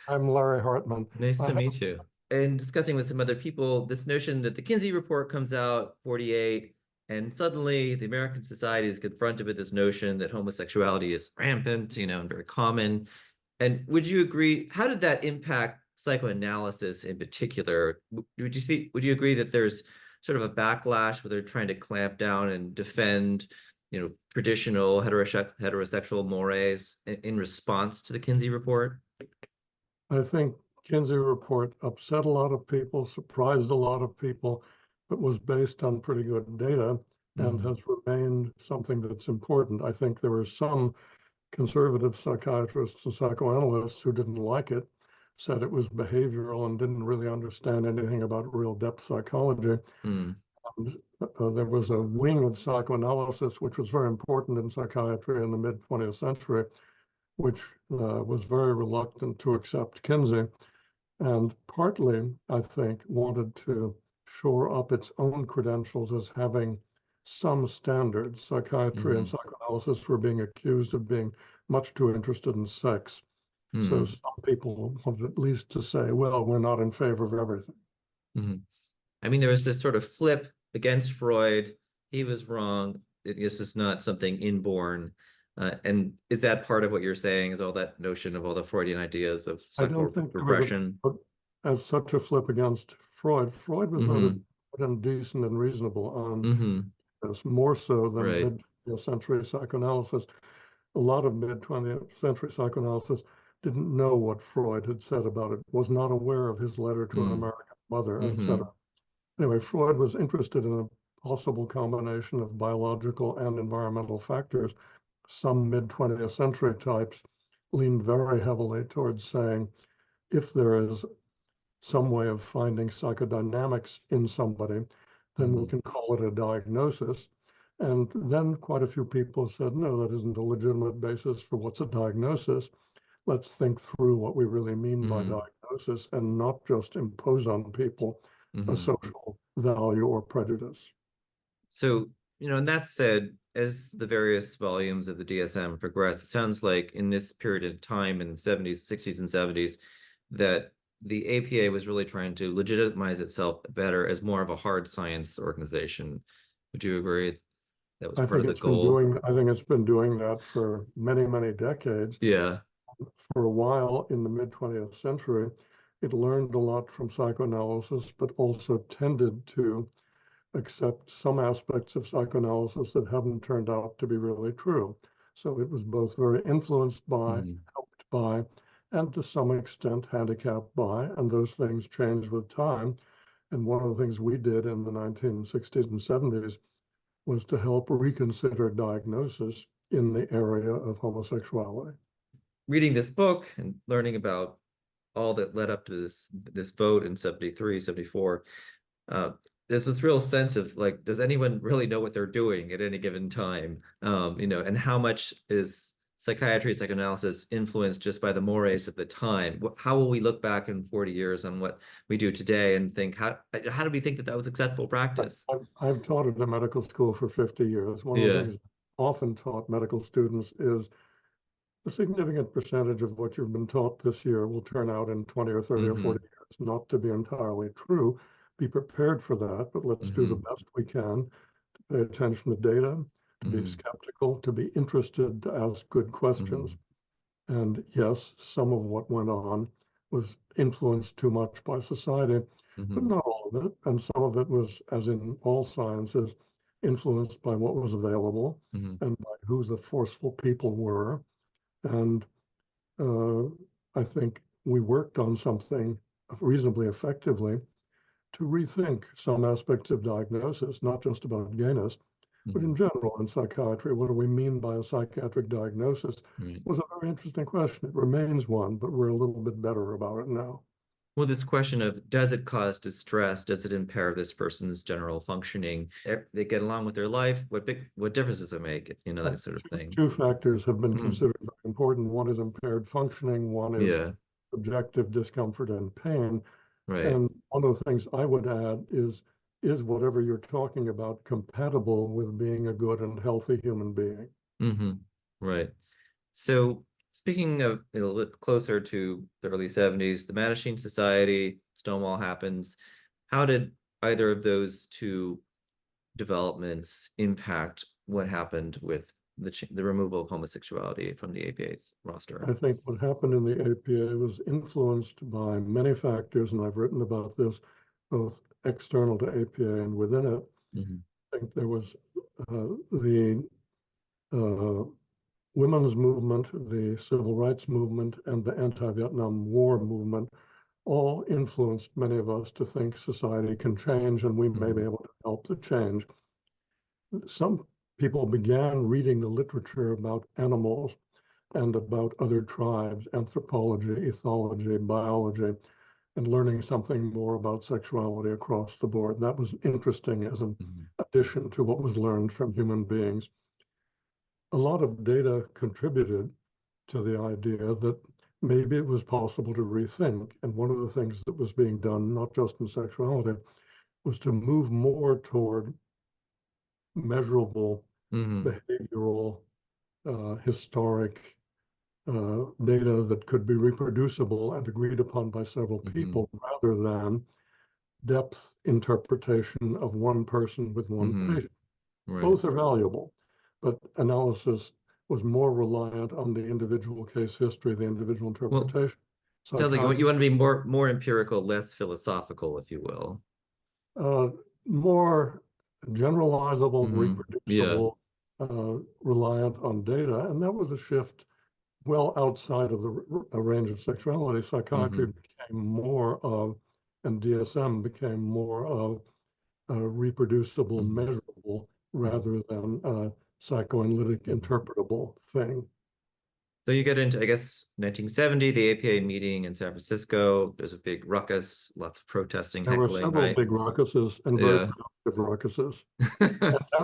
I'm Larry Hartman. Nice I to have, meet you. And discussing with some other people this notion that the Kinsey Report comes out 48, and suddenly the American society is confronted with this notion that homosexuality is rampant, and very common. And would you agree, how did that impact psychoanalysis in particular? Would you agree that there's sort of a backlash where they're trying to clamp down and defend, traditional heterosexual mores in response to the Kinsey Report? I think Kinsey Report upset a lot of people, surprised a lot of people, but was based on pretty good data and Mm-hmm. has remained something that's important. I think there were some conservative psychiatrists and psychoanalysts who didn't like it, said it was behavioral and didn't really understand anything about real depth psychology. Mm. And, there was a wing of psychoanalysis which was very important in psychiatry in the mid 20th century, which was very reluctant to accept Kinsey, and partly, I think, wanted to shore up its own credentials as having some standards. Psychiatry and Mm-hmm. psychoanalysis were being accused of being much too interested in sex. So Mm-hmm. some people wanted at least to say, well, we're not in favor of everything. Mm-hmm. I mean, there was this sort of flip against Freud. He was wrong. This is not something inborn. And is that part of what you're saying? Is all that notion of all the Freudian ideas of I don't psycho think there was repression? as such a flip against Freud. Freud was Mm-hmm. noted and decent and reasonable on Mm-hmm. this, more so than Right. mid century psychoanalysis. A lot of mid 20th century psychoanalysis didn't know what Freud had said about it, was not aware of his letter to an Mm. American mother, Mm-hmm. etc. Anyway, Freud was interested in a possible combination of biological and environmental factors. Some mid 20th century types leaned very heavily towards saying if there is some way of finding psychodynamics in somebody, then we Mm-hmm. can call it a diagnosis. And then quite a few people said, no, that isn't a legitimate basis for what's a diagnosis. Let's think through what we really mean by Mm-hmm. diagnosis and not just impose on people a Mm-hmm. social value or prejudice. So, and that said, as the various volumes of the DSM progress, it sounds like in this period of time in the 70s, 60s, and 70s, that the APA was really trying to legitimize itself better as more of a hard science organization. Would you agree that was part of the goal? I think it's been doing that for many, many decades. Yeah. For a while in the mid 20th century, it learned a lot from psychoanalysis, but also tended to accept some aspects of psychoanalysis that haven't turned out to be really true. So it was both very influenced by, Mm-hmm. helped by, and to some extent handicapped by, and those things changed with time. And one of the things we did in the 1960s and 70s was to help reconsider diagnosis in the area of homosexuality. Reading this book and learning about all that led up to this vote in 73, 74. There's this real sense of like, does anyone really know what they're doing at any given time? And how much is psychiatry, psychoanalysis influenced just by the mores of the time? How will we look back in 40 years on what we do today and think, how do we think that that was acceptable practice? I've taught at a medical school for 50 years. One of the Yeah. things often taught medical students is a significant percentage of what you've been taught this year will turn out in 20 or 30 or Mm-hmm. 40 years not to be entirely true. Be prepared for that, but let's do the Mm-hmm. best we can to pay attention to data, to be Mm-hmm. skeptical, to be interested, to ask good questions. Mm-hmm. And yes, some of what went on was influenced too much by society, but Mm-hmm. not all of it. And some of it was, as in all sciences, influenced by what was available Mm-hmm. and by who the forceful people were. And uh, I think we worked on something reasonably effectively to rethink some aspects of diagnosis, not just about gayness, but Mm-hmm. in general in psychiatry. What do we mean by a psychiatric diagnosis? Right. Was a very interesting question. It remains one, but we're a little bit better about it now. Well, this question of does it cause distress? Does it impair this person's general functioning? They get along with their life. What difference does it make? That sort of thing. Two factors have been Mm, considered very important. One is impaired functioning, one is yeah, subjective discomfort and pain. right. And one of the things I would add is whatever you're talking about compatible with being a good and healthy human being? Hmm. Right. So speaking of a little bit closer to the early 70s, the Mattachine Society, Stonewall happens. How did either of those two developments impact what happened with the removal of homosexuality from the APA's roster? I think what happened in the APA was influenced by many factors, and I've written about this both external to APA and within it. Mhm. I think there was the women's movement, the civil rights movement, and the anti-Vietnam War movement all influenced many of us to think society can change and we may be able to help the change. Some people began reading the literature about animals and about other tribes, anthropology, ethology, biology, and learning something more about sexuality across the board. That was interesting as an addition to what was learned from human beings. A lot of data contributed to the idea that maybe it was possible to rethink. And one of the things that was being done, not just in sexuality, was to move more toward measurable behavioral, historic data that could be reproducible and agreed upon by several people rather than depth interpretation of one person with one patient. Right. Both are valuable, but analysis was more reliant on the individual case history, the individual interpretation. Well, sounds like you want to be more empirical, less philosophical, if you will. More generalizable, reproducible, reliant on data. And that was a shift well outside of the range of sexuality. Psychiatry became more of, and DSM became more of reproducible, measurable, rather than a psychoanalytic interpretable thing. So you get into, I guess, 1970, the APA meeting in San Francisco. There's a big ruckus, lots of protesting, There were heckling, several right? big ruckuses and very productive ruckuses. And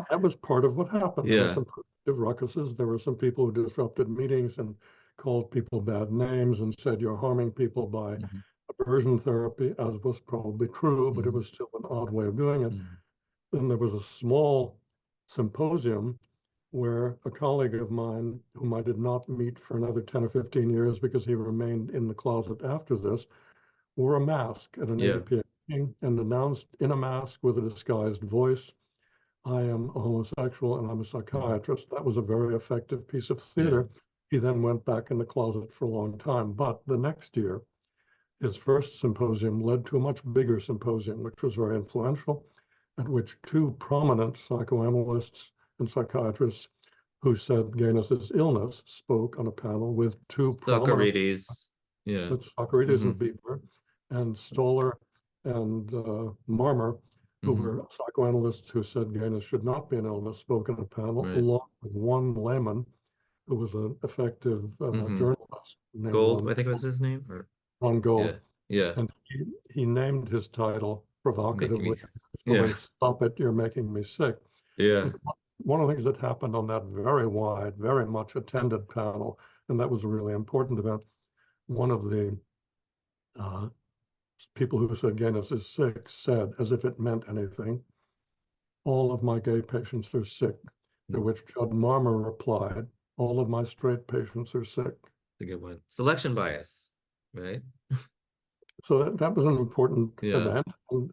that was part of what happened. There were some productive ruckuses. There were some people who disrupted meetings and called people bad names and said you're harming people by aversion therapy, as was probably true, but it was still an odd way of doing it. Then there was a small symposium where a colleague of mine, whom I did not meet for another 10 or 15 years because he remained in the closet after this, wore a mask at an APA meeting and announced in a mask with a disguised voice, I am a homosexual and I'm a psychiatrist. That was a very effective piece of theater. He then went back in the closet for a long time. But the next year, his first symposium led to a much bigger symposium, which was very influential, at which two prominent psychoanalysts and psychiatrists who said gayness is illness spoke on a panel with two prominent Socrates and Bieber and Stoller and Marmer, who were psychoanalysts who said gayness should not be an illness, spoke on a panel, along with one layman who was an effective journalist named Gold, I think was his name. Ron Gold. Yeah. And he named his title provocatively, Stop It, You're Making Me Sick. Yeah. One of the things that happened on that very wide, very much attended panel, and that was a really important event, one of the people who said gayness is sick said, as if it meant anything, all of my gay patients are sick, to which Judd Marmer replied, all of my straight patients are sick. That's a good one. Selection bias, right? So that was an important event. And,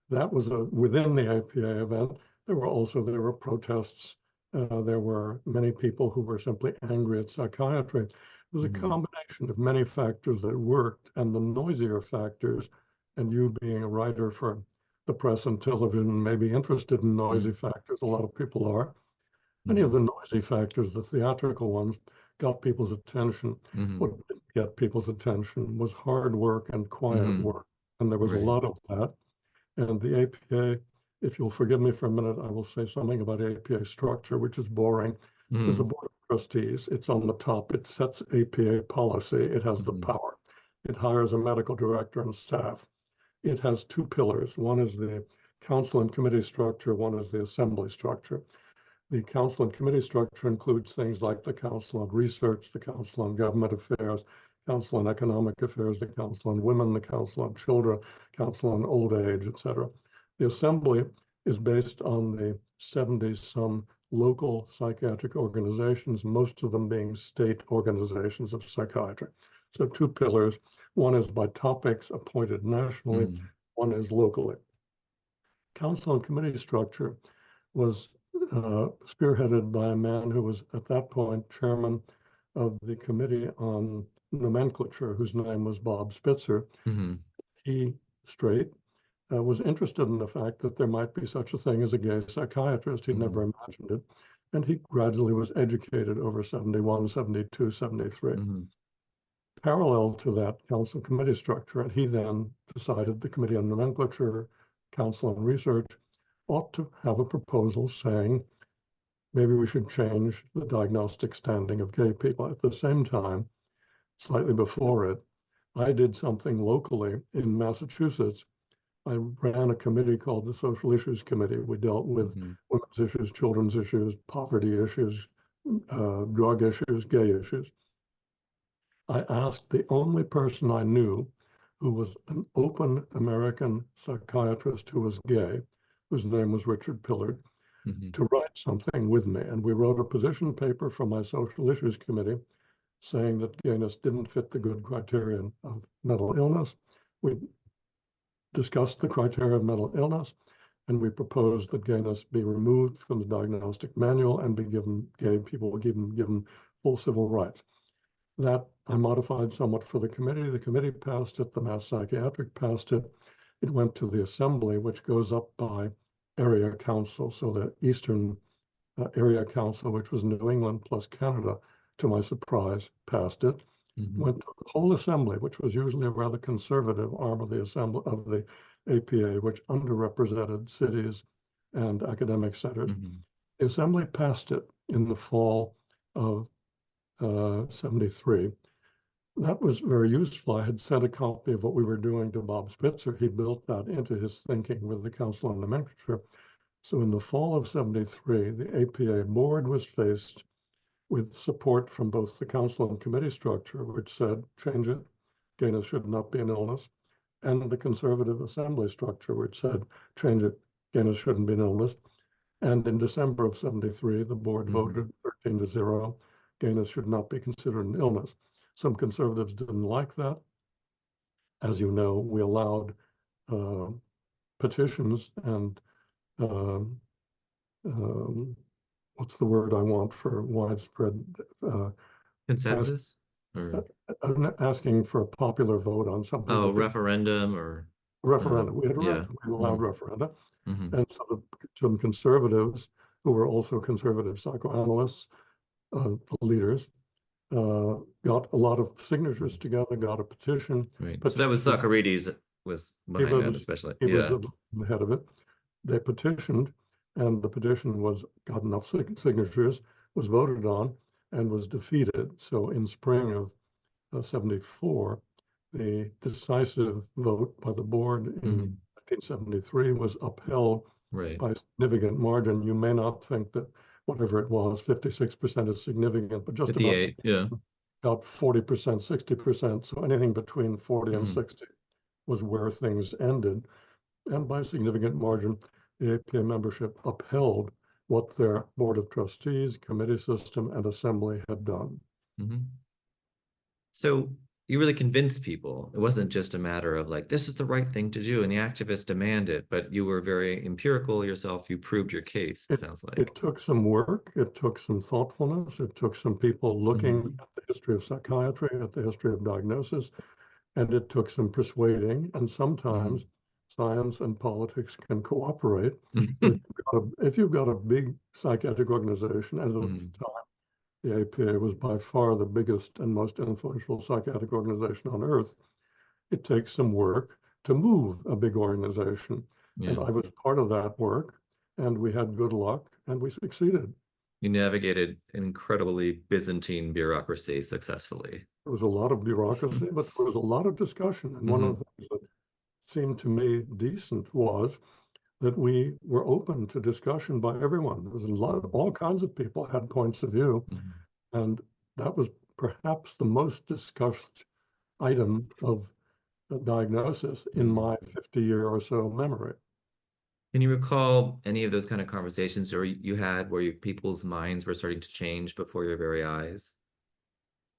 that was within the APA event. There were protests. There were many people who were simply angry at psychiatry. It was a combination of many factors that worked, and the noisier factors, and you being a writer for the press and television may be interested in noisy factors. A lot of people are. Many of the noisy factors, the theatrical ones, got people's attention. What didn't get people's attention was hard work and quiet work. And there was a lot of that. And the APA, if you'll forgive me for a minute, I will say something about APA structure, which is boring. There's a board of trustees. It's on the top. It sets APA policy. It has the power. It hires a medical director and staff. It has two pillars. One is the council and committee structure. One is the assembly structure. The council and committee structure includes things like the Council on Research, the Council on Government Affairs, Council on Economic Affairs, the Council on Women, the Council on Children, Council on Old Age, etc. The Assembly is based on the 70-some local psychiatric organizations, most of them being state organizations of psychiatry. So two pillars. One is by topics appointed nationally, one is locally. Council and committee structure was spearheaded by a man who was at that point chairman of the Committee on Nomenclature, whose name was Bob Spitzer. He, straight, was interested in the fact that there might be such a thing as a gay psychiatrist. He'd never imagined it. And he gradually was educated over 71, 72, 73. Parallel to that council committee structure, and he then decided the Committee on Nomenclature, Council on Research ought to have a proposal saying maybe we should change the diagnostic standing of gay people. At the same time, slightly before it, I did something locally in Massachusetts. I ran a committee called the Social Issues Committee. We dealt with women's issues, children's issues, poverty issues, drug issues, gay issues. I asked the only person I knew who was an open American psychiatrist who was gay, whose name was Richard Pillard, to write something with me. And we wrote a position paper for my Social Issues Committee saying that gayness didn't fit the good criterion of mental illness. We discussed the criteria of mental illness, and we proposed that gayness be removed from the diagnostic manual and be given, gay people were given full civil rights. That I modified somewhat for the committee. The committee passed it, the Mass Psychiatric passed it. It went to the assembly, which goes up by area council. So the Eastern area council, which was New England plus Canada, to my surprise, passed it. Went to the whole assembly, which was usually a rather conservative arm of the assembly of the APA, which underrepresented cities and academic centers. The assembly passed it in the fall of 73. That was very useful. I had sent a copy of what we were doing to Bob Spitzer. He built that into his thinking with the Council on Nomenclature. So in the fall of 73, the APA board was faced with support from both the council and committee structure, which said, change it, gayness should not be an illness, and the conservative assembly structure, which said, change it, gayness shouldn't be an illness. And in December of 73, the board voted 13-0, gayness should not be considered an illness. Some conservatives didn't like that. As you know, we allowed petitions and what's the word I want for widespread consensus, or asking for a popular vote on something. Referendum or referendum. We had a yeah. we allowed referenda, and so some conservatives who were also conservative psychoanalysts, leaders, got a lot of signatures together, got a petition. Right. So that was Socarides was behind that, especially. He was the head of it. They petitioned, and the petition got enough signatures, was voted on, and was defeated. So in spring of 74, the decisive vote by the board in 1973 was upheld by a significant margin. You may not think that whatever it was, 56% is significant, but just 58, about 40%, 60%. So anything between 40 and 60 was where things ended. And by a significant margin, the APA membership upheld what their board of trustees, committee system, and assembly had done. So you really convinced people. It wasn't just a matter of like, this is the right thing to do, and the activists demand it, but you were very empirical yourself. You proved your case, it sounds like. It took some work. It took some thoughtfulness. It took some people looking at the history of psychiatry, at the history of diagnosis, and it took some persuading. And sometimes science and politics can cooperate. If you've got a big psychiatric organization, and at the time, the APA was by far the biggest and most influential psychiatric organization on earth, it takes some work to move a big organization. And I was part of that work, and we had good luck, and we succeeded. You navigated an incredibly Byzantine bureaucracy successfully. There was a lot of bureaucracy, but there was a lot of discussion. And one of the things that seemed to me decent was that we were open to discussion by everyone. There was a lot of, all kinds of people had points of view, and that was perhaps the most discussed item of diagnosis in my 50-year or so memory. Can you recall any of those kind of conversations or you had where people's minds were starting to change before your very eyes?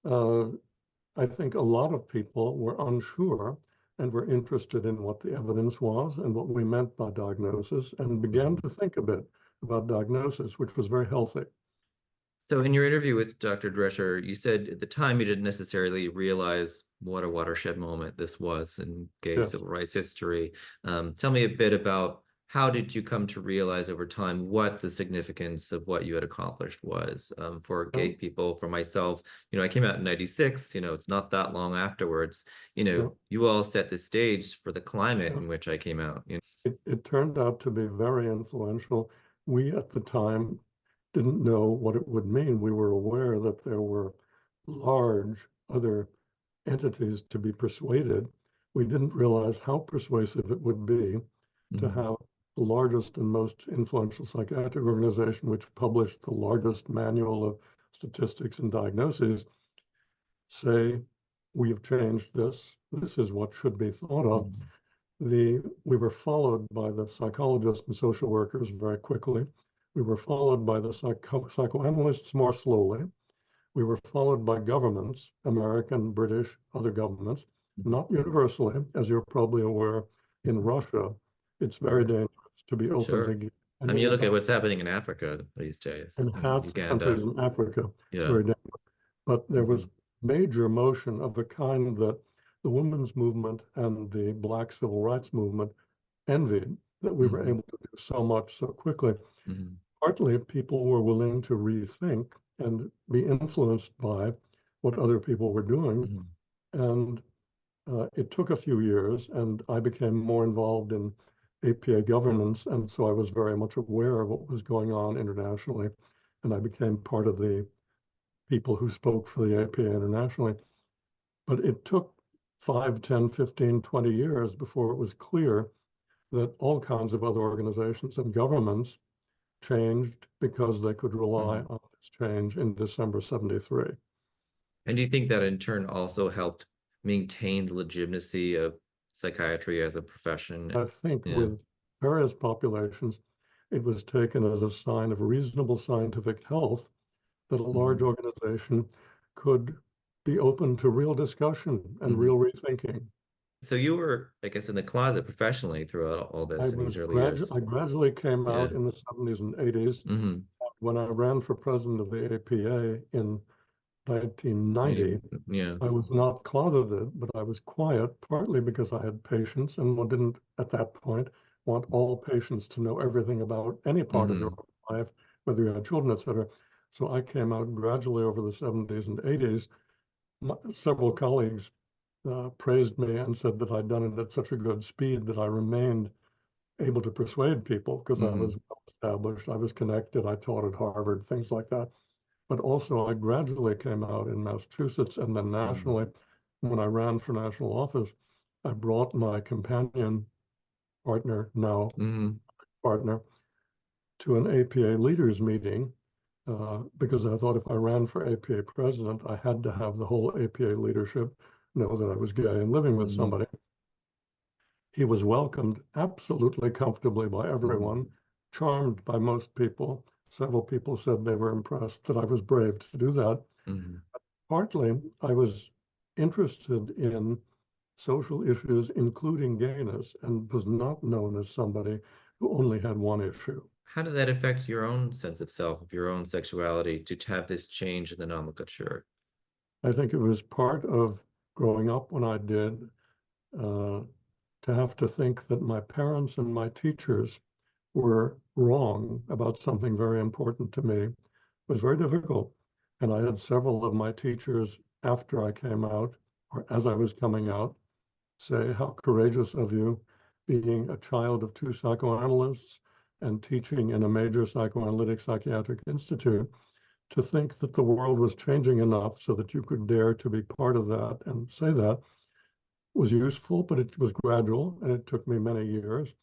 Uh, I think a lot of people were unsure and were interested in what the evidence was and what we meant by diagnosis and began Mhm. to think a bit about diagnosis, which was very healthy. So in your interview with Dr. Drescher, you said at the time you didn't necessarily realize what a watershed moment this was in gay Yes. civil rights history. Tell me a bit about how did you come to realize over time what the significance of what you had accomplished was for gay No, people, for myself. I came out in 96, it's not that long afterwards. no, You all set the stage for the climate no. in which I came out. It turned out to be very influential. We at the time didn't know what it would mean. We were aware that there were large other entities to be persuaded. We didn't realize how persuasive it would be to Mhm. have the largest and most influential psychiatric organization, which published the largest manual of statistics and diagnoses, say, we've changed this. This is what should be thought of. Mhm. We were followed by the psychologists and social workers very quickly. We were followed by the psychoanalysts more slowly. We were followed by governments, American, British, other governments, Mhm. not universally, as you're probably aware, in Russia, it's very Sure. dangerous to be Sure. openly I mean, anything you look at about what's happening in Africa these days, in half the countries Uganda. in Africa. It's Yeah. very dangerous. But there was Hmm. major motion of a kind that the women's movement and the Black civil rights movement envied, that we were Hmm. able to do so much so quickly. Hmm. Partly people were willing to rethink and be influenced by what other people were doing. Hmm. And it took a few years, and I became more involved in APA governance. And so I was very much aware of what was going on internationally. And I became part of the people who spoke for the APA internationally. But it took 5, 10, 15, 20 years before it was clear that all kinds of other organizations and governments changed because they could rely Hmm. on this change in December 73. And do you think that in turn also helped maintain the legitimacy of psychiatry as a profession? I think Yeah. with various populations, it was taken as a sign of reasonable scientific health that a large Hmm. organization could be open to real discussion and Hmm. real rethinking. So you were, I guess, in the closet professionally throughout all this in these early years. I gradually came Yeah. out in the 70s and 80s. Hmm. When I ran for president of the APA in 1990, Yeah. I was not closeted, but I was quiet, partly because I had patients and one didn't, at that point, want all patients to know everything about any part of your Hmm. life, whether you had children, etc. So I came out gradually over the 70s and 80s. Several colleagues praised me and said that I'd done it at such a good speed that I remained able to persuade people because I was Hmm. well established, I was connected, I taught at Harvard, things like that. But also, I gradually came out in Massachusetts and then Hmm. nationally. When I ran for national office, I brought my companion partner, now Hmm. partner, to an APA leaders meeting because I thought if I ran for APA president, I had to have the whole APA leadership know that I was gay and living with Hmm. somebody. He was welcomed absolutely comfortably by Hmm. everyone, charmed by most people. Several people said they were impressed that I was brave to do that. Hmm. Partly, I was interested in social issues, including gayness, and was not known as somebody who only had one issue. How did that affect your own sense of self, of your own sexuality, to have this change in the nomenclature? I think it was part of growing up when I did uh, to have to think that my parents and my teachers were wrong about something very important to me was very difficult. And I had several of my teachers after I came out, or as I was coming out, say, how courageous of you being a child of two psychoanalysts and teaching in a major psychoanalytic psychiatric institute to think that the world was changing enough so that you could dare to be part of that and say that was useful, but it was gradual and it took me many years.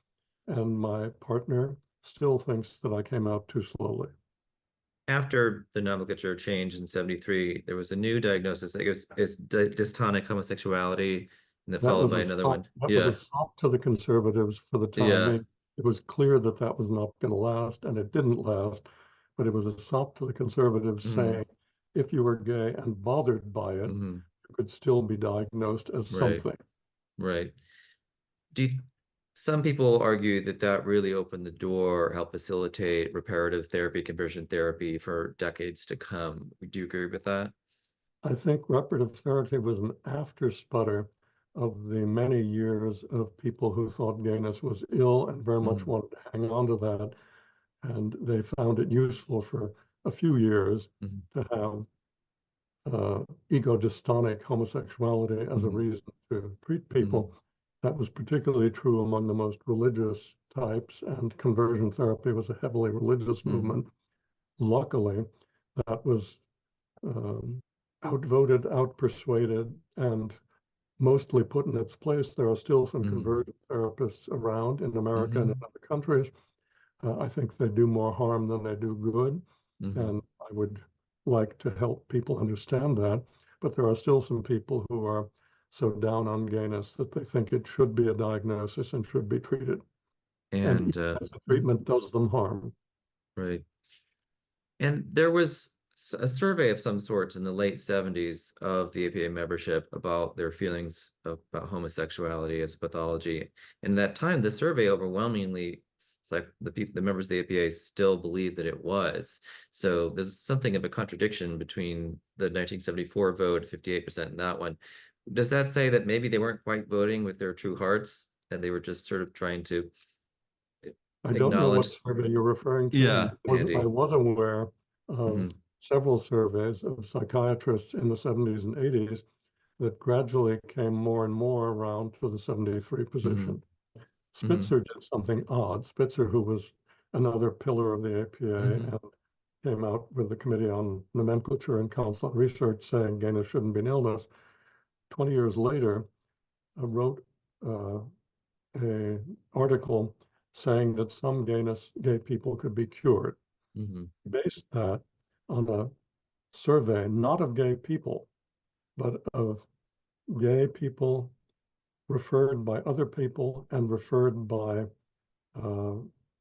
And my partner still thinks that I came out too slowly. After the nomenclature changed in 73, there was a new diagnosis. I guess it's dystonic homosexuality, and then That followed was by a another stop. one. That was a Yeah. stop to the conservatives for the time Yeah. being. It was clear that that was not going to last, and it didn't last. But it was a sop to the conservatives Mm-hmm. saying, if you were gay and bothered by it, Mm-hmm. you could still be diagnosed as Right. something. Right. Do you, some people argue that that really opened the door, helped facilitate reparative therapy, conversion therapy for decades to come. Do you agree with that? I think reparative therapy was an after sputter of the many years of people who thought gayness was ill and very much Mm-hmm. wanted to hang on to that. And they found it useful for a few years Mm-hmm. to have ego-dystonic homosexuality as a Mm-hmm. reason to treat Mm-hmm. people. That was particularly true among the most religious types, and conversion therapy was a heavily religious Mm-hmm. movement. Luckily, that was um, outvoted, outpersuaded, and mostly put in its place. There are still some Mm-hmm. conversion therapists around in America and in Mm-hmm. other countries. I think they do more harm than they do good, Mm-hmm. and I would like to help people understand that. But there are still some people who are so down on gayness that they think it should be a diagnosis and should be treated. And even And if the treatment does them harm. right. And there was a survey of some sorts in the late 70s of the APA membership about their feelings about homosexuality as a pathology. And at that time, the survey overwhelmingly, it's like the members of the APA still believed that it was. So there's something of a contradiction between the 1974 vote, 58%, and that one. Does that say that maybe they weren't quite voting with their true hearts and they were just sort of trying to I don't know what acknowledge? survey you're referring to. Yeah, I handy. was aware of Hmm. several surveys of psychiatrists in the 70s and 80s that gradually came more and more around to the 73 Hmm. position. Hmm. Spitzer did something odd. Spitzer, who was another pillar of the APA Hmm. and came out with the Committee on Nomenclature and Council on Research saying gayness shouldn't be an illness. 20 years later, wrote uh, an article saying that some gay people could be cured. Hmm. Based that on a survey, not of gay people, but of gay people referred by other people and referred by uh,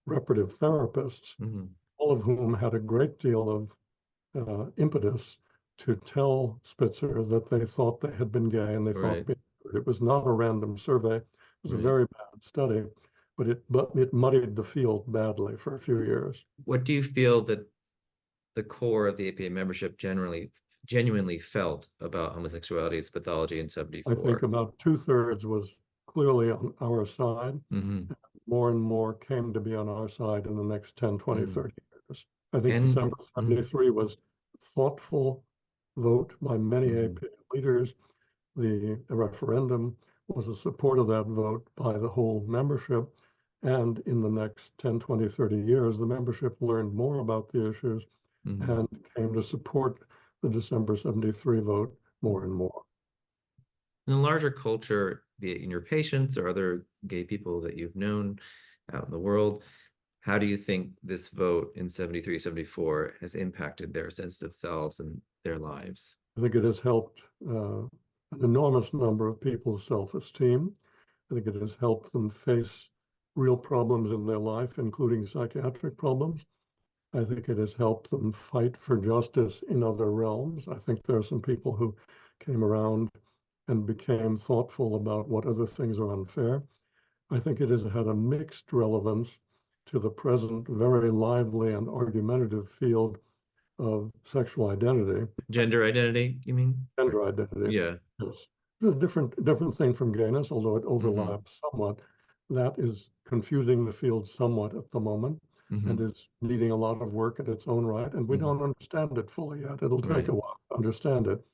reparative therapists, Hmm. all of whom had a great deal of impetus to tell Spitzer that they thought they had been gay and they thought Right, it was not a random survey. It was a right. very bad study, but it muddied the field badly for a few years. What do you feel that the core of the APA membership genuinely felt about homosexuality as pathology in I think 74? about two-thirds was clearly on our side. Hmm. More and more came to be on our side in the next 10, 20, Hmm. 30 years. I think And December 73 was a thoughtful vote by many hmm. APA leaders. The referendum was a support of that vote by the whole membership. And in the next 10, 20, 30 years, the membership learned more about the issues Hmm. and came to support the December 73 vote more and more. In the larger culture, be it in your patients or other gay people that you've known out in the world, how do you think this vote in 73, 74 has impacted their sense of selves and their lives? I think it has helped an enormous number of people's self-esteem. I think it has helped them face real problems in their life, including psychiatric problems. I think it has helped them fight for justice in other realms. I think there are some people who came around and became thoughtful about what other things are unfair. I think it has had a mixed relevance to the present very lively and argumentative field of sexual identity, Gender identity, you mean? gender identity. Yeah. Yes. It's a different thing from gayness, although it Hmm. overlaps somewhat. That is confusing the field somewhat at the moment and Hmm. is needing a lot of work in its own right. And we Hmm. don't understand it fully yet. It'll take Right. a while to understand it.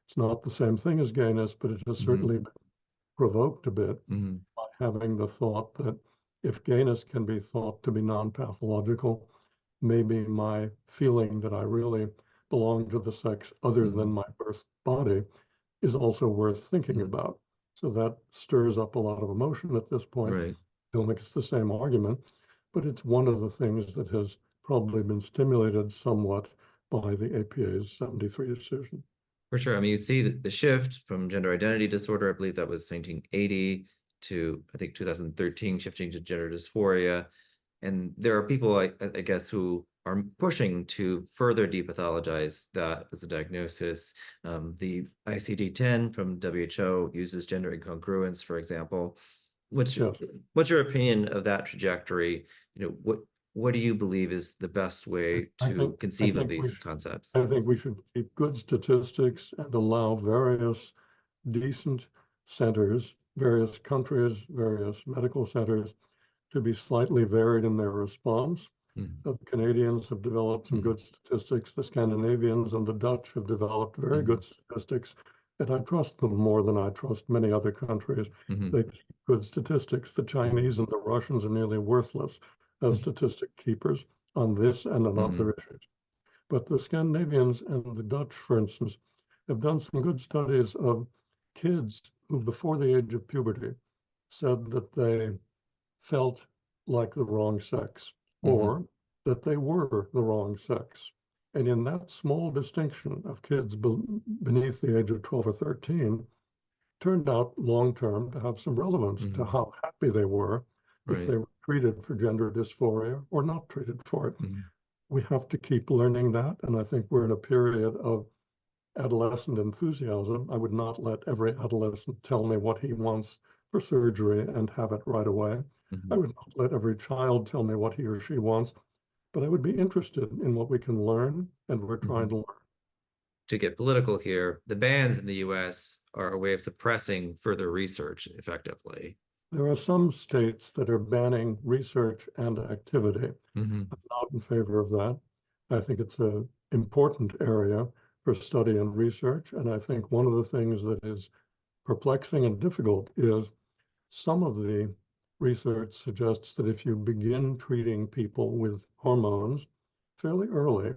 It's not the same thing as gayness, but it has Hmm. certainly been provoked a bit Hmm. by having the thought that if gayness can be thought to be non-pathological, maybe my feeling that I really belong to the sex other than Hmm. my birth body is also worth thinking Hmm. about. So that stirs up a lot of emotion at this point. Right. I don't think it's the same argument, but it's one of the things that has probably been stimulated somewhat by the APA's 73 decision. For sure. I mean, you see the shift from gender identity disorder, I believe that was 1980, to, I think, 2013, shifting to gender dysphoria. And there are people, I guess, who are pushing to further depathologize that as a diagnosis. The ICD-10 from WHO uses gender incongruence, for example. What's your opinion of that trajectory? What do you believe is the best way to conceive of these concepts? I think we should keep good statistics and allow various decent centers, various countries, various medical centers to be slightly varied in their response. The Canadians have developed some good statistics. The Scandinavians and the Dutch have developed very good statistics, and I trust them more than I trust many other countries. They keep good statistics. The Chinese and the Russians are nearly worthless as statistic keepers on this and on other issues. But the Scandinavians and the Dutch, for instance, have done some good studies of kids who, before the age of puberty, said that they felt like the wrong sex or that they were the wrong sex. And in that small distinction of kids beneath the age of 12 or 13, turned out long-term to have some relevance to how happy they were if they were treated for gender dysphoria or not treated for it. We have to keep learning that, and I think we're in a period of adolescent enthusiasm. I would not let every adolescent tell me what he wants for surgery and have it right away. I would not let every child tell me what he or she wants, but I would be interested in what we can learn, and we're trying to learn. To get political here, the bans in the US are a way of suppressing further research effectively. There are some states that are banning research and activity. I'm not in favor of that. I think it's an important area for study and research, and I think one of the things that is perplexing and difficult is some of the research suggests that if you begin treating people with hormones fairly early,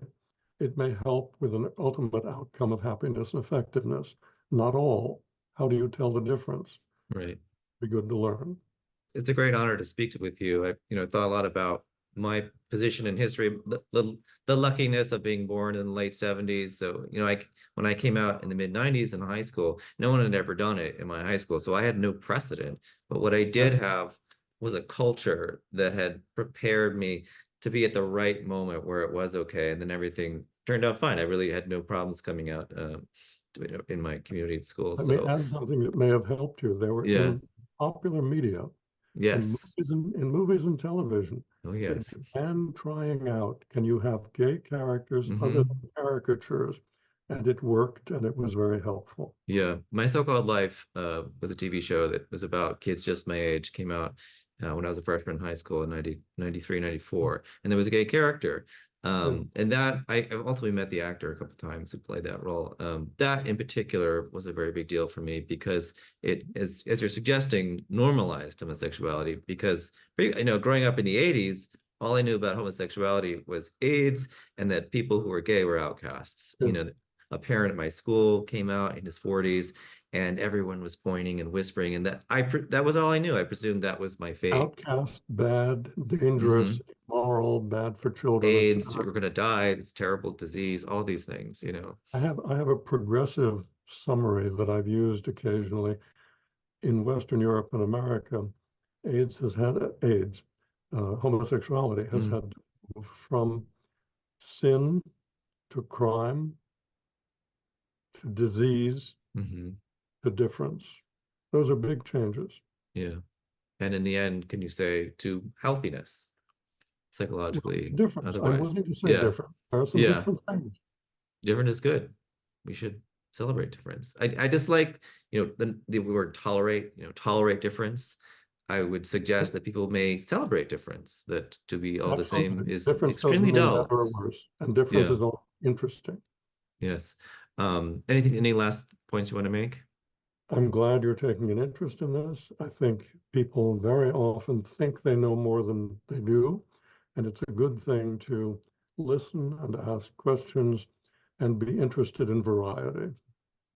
it may help with an ultimate outcome of happiness and effectiveness. Not all. How do you tell the difference? Right. Be good to learn. It's a great honor to speak with you. I, thought a lot about my position in history, the luckiness of being born in the late 70s. So, when I came out in the mid 90s in high school, no one had ever done it in my high school. So I had no precedent. But what I did have was a culture that had prepared me to be at the right moment where it was okay. And then everything turned out fine. I really had no problems coming out in my community at school. Let me add something that may have helped you. They were in popular media. Yes. In movies and television. Oh, yes. They began trying out, can you have gay characters other than caricatures? And it worked, and it was very helpful. Yeah. My So-Called Life was a TV show that was about kids just my age, came out when I was a freshman in high school in 93, 94. And there was a gay character. And that, I ultimately met the actor a couple of times who played that role. That in particular was a very big deal for me because it, as you're suggesting, normalized homosexuality. Because, growing up in the 80s, all I knew about homosexuality was AIDS and that people who were gay were outcasts. A parent at my school came out in his 40s and everyone was pointing and whispering, and that was all I knew. I presumed that was my fate. Outcast, bad, dangerous, immoral, bad for children. AIDS, you're going to die. It's terrible disease. All these things, I have a progressive summary that I've used occasionally in Western Europe and America. Homosexuality has had to move from sin to crime to disease to difference. Those are big changes. Yeah. And in the end, can you say to healthiness, psychologically? Difference. Otherwise, I'm willing to say different. There are some different things. Different is good. We should celebrate difference. I dislike, the word tolerate, tolerate difference. I would suggest that people may celebrate difference, that to be all the same is extremely dull. Better or worse, and difference is all interesting. Yes. Any last points you want to make? I'm glad you're taking an interest in this. I think people very often think they know more than they do, and it's a good thing to listen and ask questions and be interested in variety.